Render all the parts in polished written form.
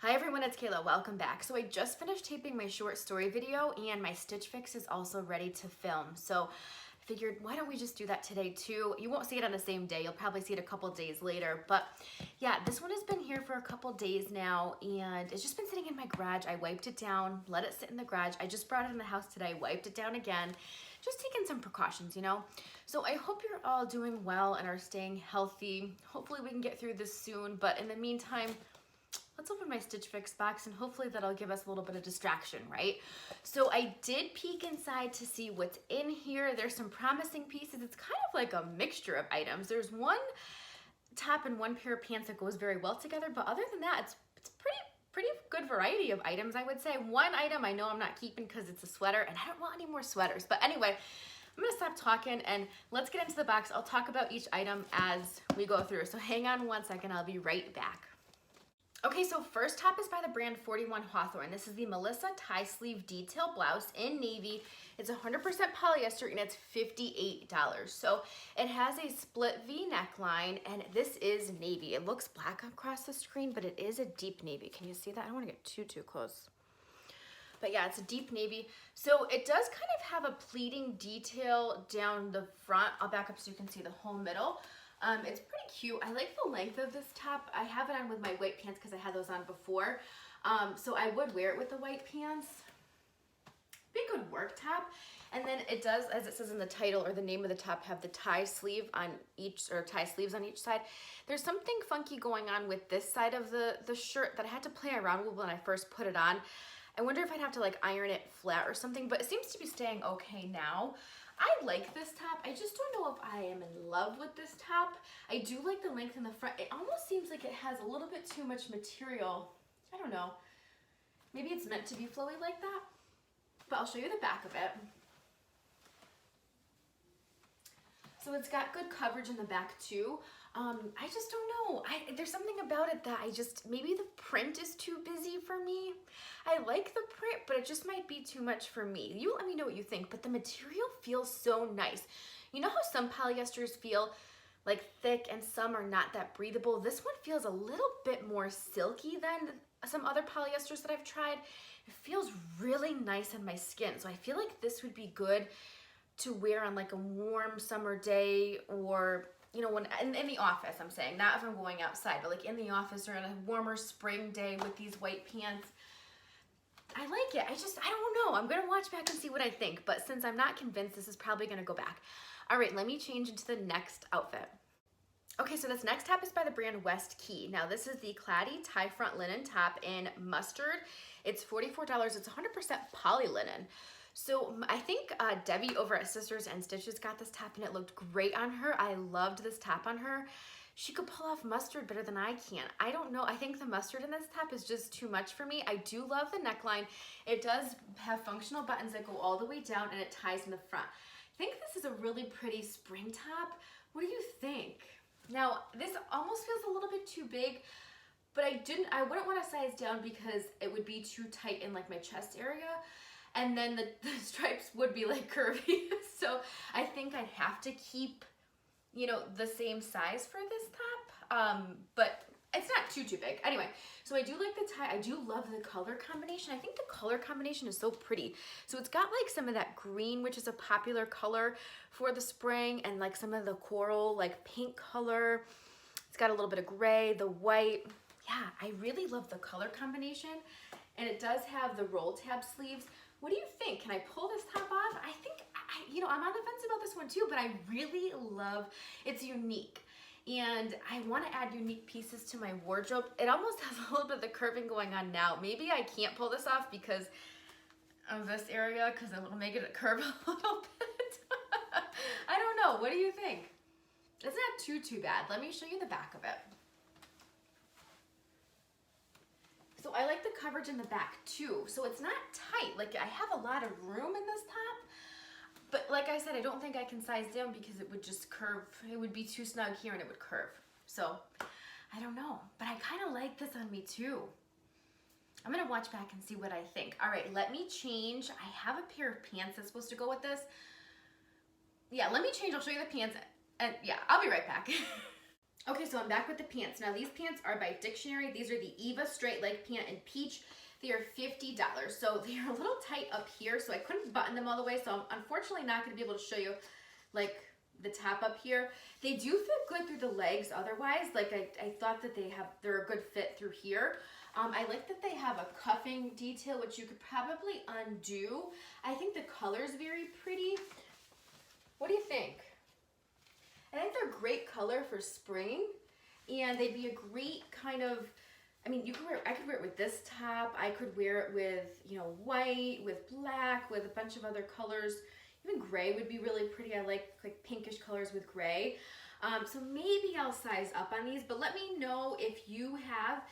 Hi everyone, it's Kayla. Welcome back. So I just finished taping my short story video and my Stitch Fix is also ready to film. So I figured, why don't we just do that today too? You won't see it on the same day. You'll probably see it a couple days later. But yeah, this one has been here for a couple days now and it's just been sitting in my garage. I wiped it down, let it sit in the garage. I just brought it in the house today, wiped it down again. Just taking some precautions, you know? So I hope you're all doing well and are staying healthy. Hopefully we can get through this soon. But in the meantime, let's open my Stitch Fix box and hopefully that'll give us a little bit of distraction, right? So I did peek inside to see what's in here. There's some promising pieces. It's kind of like a mixture of items. There's one top and one pair of pants that goes very well together, but other than that, it's pretty good variety of items, I would say. One item I know I'm not keeping because it's a sweater and I don't want any more sweaters. But anyway, I'm gonna stop talking and let's get into the box. I'll talk about each item as we go through. So hang on one second, I'll be right back. Okay, so first top is by the brand 41 Hawthorn. This is the Melisa tie sleeve detail blouse in navy. It's 100% polyester and it's $58. So it has a split V neckline and this is navy. It looks black across the screen, but it is a deep navy. Can you see that? I don't want to get too close. But yeah, it's a deep navy. So it does kind of have a pleating detail down the front. I'll back up so you can see the whole middle. It's pretty cute. I like the length of this top. I have it on with my white pants because I had those on before. So I would wear it with the white pants. Be a good work top. And then it does, as it says in the title or the name of the top, have the tie sleeve on each, or tie sleeves on each side. There's something funky going on with this side of the shirt that I had to play around with when I first put it on. I wonder if I'd have to like iron it flat or something, but it seems to be staying okay now. I like this top. I just don't know if I am in love with this top. I do like the length in the front. It almost seems like it has a little bit too much material. I don't know. Maybe it's meant to be flowy like that, but I'll show you the back of it. So it's got good coverage in the back too. I just don't know. There's something about it that maybe the print is too busy for me. I like the print, but it just might be too much for me. You let me know what you think, but the material feels so nice. You know how some polyesters feel like thick and some are not that breathable? This one feels a little bit more silky than some other polyesters that I've tried. It feels really nice on my skin. So I feel like this would be good to wear on like a warm summer day, or you know, when in the office, I'm saying, not if I'm going outside, but like in the office or on a warmer spring day with these white pants. I like it. I don't know. I'm gonna watch back and see what I think, but since I'm not convinced, this is probably gonna go back. All right, let me change into the next outfit. Okay, so this next top is by the brand Westkey. Now this is the Cladie tie front linen top in mustard. It's $44. It's 100% poly linen. So I think Debbie over at Sisters and Stitches got this top and it looked great on her. I loved this top on her. She could pull off mustard better than I can. I don't know. I think the mustard in this top is just too much for me. I do love the neckline. It does have functional buttons that go all the way down and it ties in the front. I think this is a really pretty spring top. What do you think? Now, this almost feels a little bit too big, but I wouldn't want to size down because it would be too tight in like my chest area. And then the stripes would be like curvy. So I think I'd have to keep, you know, the same size for this top. But it's not too big. Anyway, so I do like the tie. I do love the color combination. I think the color combination is so pretty. So it's got like some of that green, which is a popular color for the spring, and like some of the coral, like pink color. It's got a little bit of gray, the white. Yeah, I really love the color combination. And it does have the roll tab sleeves. What do you think? Can I pull this top off? I think, you know, I'm on the fence about this one too, but I really love, it's unique. And I want to add unique pieces to my wardrobe. It almost has a little bit of the curving going on now. Maybe I can't pull this off because of this area, because it'll make it curve a little bit. I don't know. What do you think? It's not too bad. Let me show you the back of it. So I like the coverage in the back too. So it's not tight. Like I have a lot of room in this top, but like I said, I don't think I can size down because it would just curve. It would be too snug here and it would curve. So I don't know, but I kind of like this on me too. I'm gonna watch back and see what I think. All right, let me change. I have a pair of pants that's supposed to go with this. Yeah, let me change. I'll show you the pants and yeah, I'll be right back. Okay, so I'm back with the pants. Now these pants are by Dictionary. These are the Eva straight leg pant in peach. They are $50. So they are a little tight up here, so I couldn't button them all the way. So I'm unfortunately not gonna be able to show you like the top up here. They do fit good through the legs otherwise. Like I thought that they're a good fit through here. I like that they have a cuffing detail, which you could probably undo. I think the color is very pretty. What do you think? I think they're a great color for spring, and they'd be a great kind of, I mean, I could wear it with this top. I could wear it with, you know, white, with black, with a bunch of other colors. Even gray would be really pretty. I like pinkish colors with gray. So maybe I'll size up on these, but let me know if you have,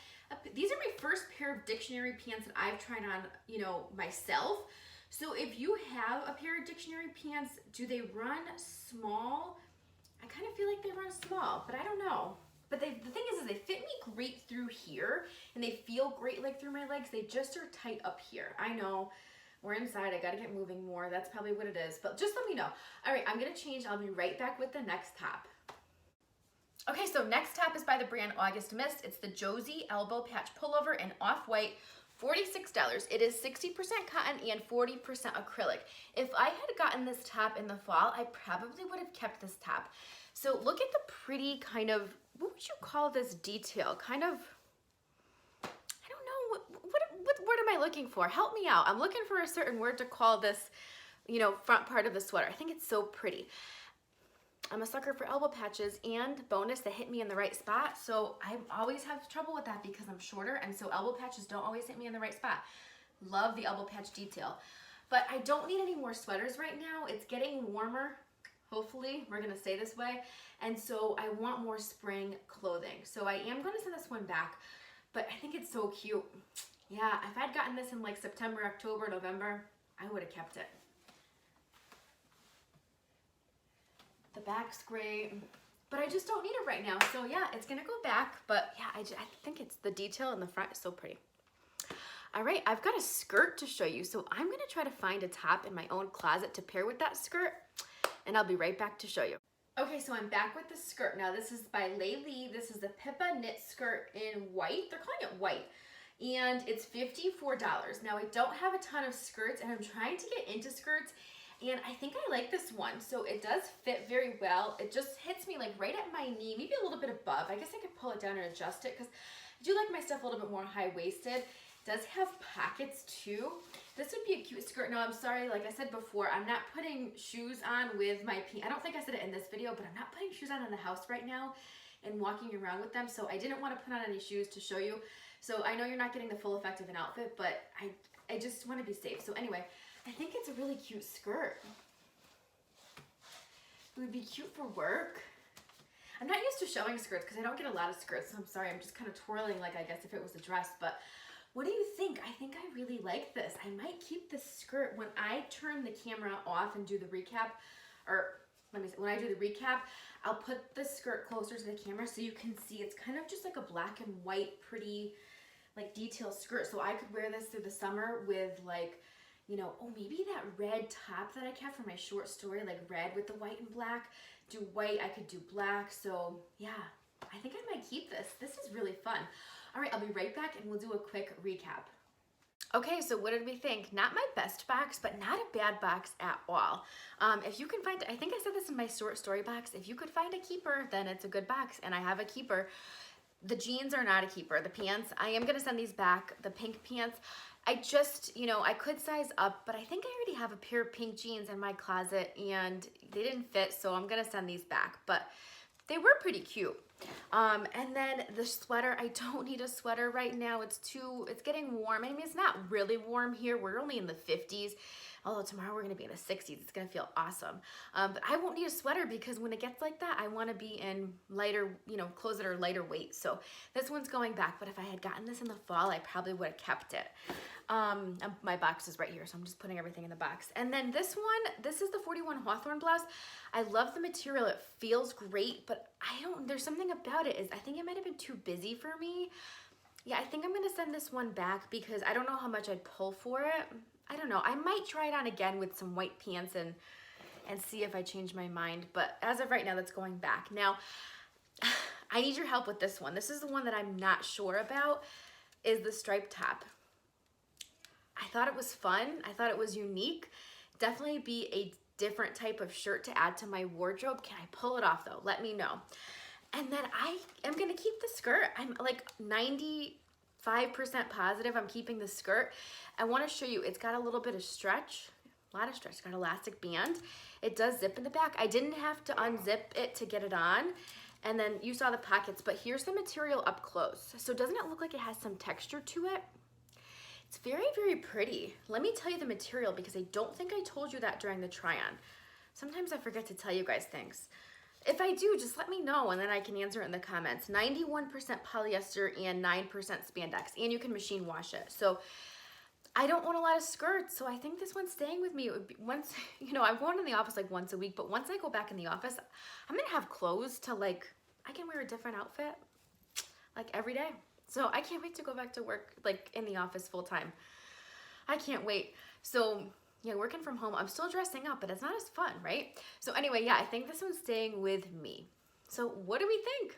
these are my first pair of Dictionary pants that I've tried on, you know, myself. So if you have a pair of Dictionary pants, do they run small? I kind of feel like they run small, but I don't know. But the thing is they fit me great through here, and they feel great like through my legs. They just are tight up here. I know, we're inside, I gotta get moving more. That's probably what it is, but just let me know. All right, I'm gonna change. I'll be right back with the next top. Okay, so next top is by the brand August Mist. It's the Josey elbow patch pullover in off-white. $46. It is 60% cotton and 40% acrylic. If I had gotten this top in the fall, I probably would have kept this top. So look at the pretty kind of, what would you call this detail? Kind of, I don't know, what word am I looking for? Help me out. I'm looking for a certain word to call this, you know, front part of the sweater. I think it's so pretty. I'm a sucker for elbow patches, and bonus, they hit me in the right spot. So I always have trouble with that because I'm shorter, and so elbow patches don't always hit me in the right spot. Love the elbow patch detail. But I don't need any more sweaters right now. It's getting warmer, hopefully, we're gonna stay this way. And so I want more spring clothing. So I am gonna send this one back, but I think it's so cute. Yeah, if I'd gotten this in like September, October, November, I would have kept it. The back's great, but I just don't need it right now. So yeah, it's gonna go back, but yeah, I think it's the detail in the front is so pretty. All right, I've got a skirt to show you. So I'm gonna try to find a top in my own closet to pair with that skirt, and I'll be right back to show you. Okay, so I'm back with the skirt. Now this is by Lee. This is the Pippa knit skirt in white. They're calling it white. And it's $54. Now I don't have a ton of skirts, and I'm trying to get into skirts, and I think I like this one. So it does fit very well. It just hits me like right at my knee, maybe a little bit above. I guess I could pull it down and adjust it because I do like my stuff a little bit more high-waisted. It does have pockets too. This would be a cute skirt. No, I'm sorry, like I said before, I'm not putting shoes on with my pants. I don't think I said it in this video, but I'm not putting shoes on in the house right now and walking around with them. So I didn't want to put on any shoes to show you. So I know you're not getting the full effect of an outfit, but I just want to be safe. So anyway, I think it's a really cute skirt. It would be cute for work. I'm not used to showing skirts because I don't get a lot of skirts, so I'm sorry. I'm just kind of twirling like I guess if it was a dress, but what do you think? I think I really like this. I might keep this skirt when I turn the camera off and do the recap, or when I do the recap, I'll put the skirt closer to the camera so you can see it's kind of just like a black and white pretty like detailed skirt. So I could wear this through the summer with like, you know, oh, maybe that red top that I kept for my short story, like red with the white and black. Do white, I could do black. So yeah, I think I might keep this. This is really fun. All right, I'll be right back and we'll do a quick recap. Okay, so what did we think? Not my best box, but not a bad box at all. If you can find, I think I said this in my short story box, if you could find a keeper, then it's a good box, and I have a keeper. The jeans are not a keeper. The pants, I am gonna send these back, the pink pants. I just, you know, I could size up, but I think I already have a pair of pink jeans in my closet and they didn't fit, so I'm gonna send these back, but they were pretty cute. And then the sweater, I don't need a sweater right now. It's getting warm. I mean, it's not really warm here. We're only in the 50s. Although tomorrow we're gonna be in the 60s. It's gonna feel awesome. But I won't need a sweater because when it gets like that, I wanna be in lighter, you know, clothes that are lighter weight. So this one's going back, but if I had gotten this in the fall, I probably would have kept it. My box is right here, so I'm just putting everything in the box. And then this one, this is the 41 Hawthorn blouse. I love the material. It feels great, but there's something about it I think it might have been too busy for me. Yeah, I think I'm gonna send this one back because I don't know how much I'd pull for it. I don't know. I might try it on again with some white pants and see if I change my mind. But as of right now, that's going back. Now, I need your help with this one. This is the one that I'm not sure about, is the striped top. I thought it was fun. I thought it was unique. Definitely be a different type of shirt to add to my wardrobe. Can I pull it off though? Let me know. And then I am gonna keep the skirt. I'm like 95% positive I'm keeping the skirt. I wanna show you, it's got a little bit of stretch, a lot of stretch. It's got elastic band. It does zip in the back. I didn't have to unzip it to get it on. And then you saw the pockets, but here's the material up close. So doesn't it look like it has some texture to it? It's very, very pretty. Let me tell you the material because I don't think I told you that during the try-on. Sometimes I forget to tell you guys things. If I do, just let me know and then I can answer it in the comments. 91% polyester and 9% spandex, and you can machine wash it. So I don't want a lot of skirts, so I think this one's staying with me. It would be once, you know, I'm going in the office like once a week, but once I go back in the office, I'm gonna have clothes to like, I can wear a different outfit like every day. So I can't wait to go back to work like in the office full time. I can't wait. So yeah, working from home, I'm still dressing up, but it's not as fun, right? So anyway, yeah, I think this one's staying with me. So what do we think?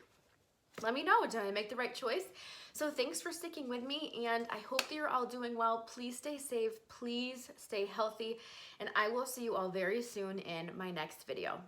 Let me know, did I make the right choice? So thanks for sticking with me, and I hope that you're all doing well. Please stay safe, please stay healthy, and I will see you all very soon in my next video.